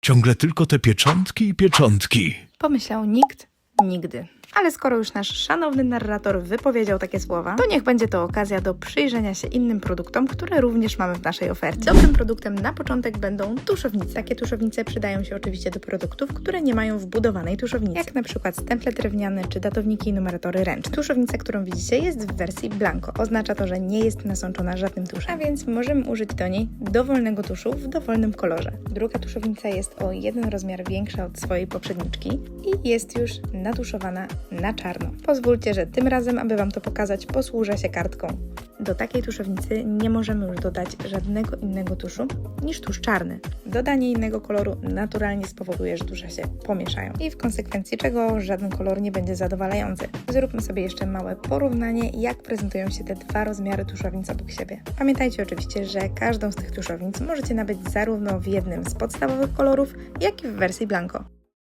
Ciągle tylko te pieczątki i pieczątki. Pomyślał nikt, nigdy. Ale skoro już nasz szanowny narrator wypowiedział takie słowa, to niech będzie to okazja do przyjrzenia się innym produktom, które również mamy w naszej ofercie. Dobrym produktem na początek będą tuszownice. Takie tuszownice przydają się oczywiście do produktów, które nie mają wbudowanej tuszownicy, jak na przykład stemple drewniane czy datowniki i numeratory ręczne. Tuszownica, którą widzicie, jest w wersji blanco. Oznacza to, że nie jest nasączona żadnym tuszem, a więc możemy użyć do niej dowolnego tuszu w dowolnym kolorze. Druga tuszownica jest o jeden rozmiar większa od swojej poprzedniczki i jest już natuszowana na czarno. Pozwólcie, że tym razem, aby Wam to pokazać, posłużę się kartką. Do takiej tuszownicy nie możemy już dodać żadnego innego tuszu niż tusz czarny. Dodanie innego koloru naturalnie spowoduje, że tusze się pomieszają i w konsekwencji czego żaden kolor nie będzie zadowalający. Zróbmy sobie jeszcze małe porównanie, jak prezentują się te dwa rozmiary tuszownic obok siebie. Pamiętajcie oczywiście, że każdą z tych tuszownic możecie nabyć zarówno w jednym z podstawowych kolorów, jak i w wersji blanco.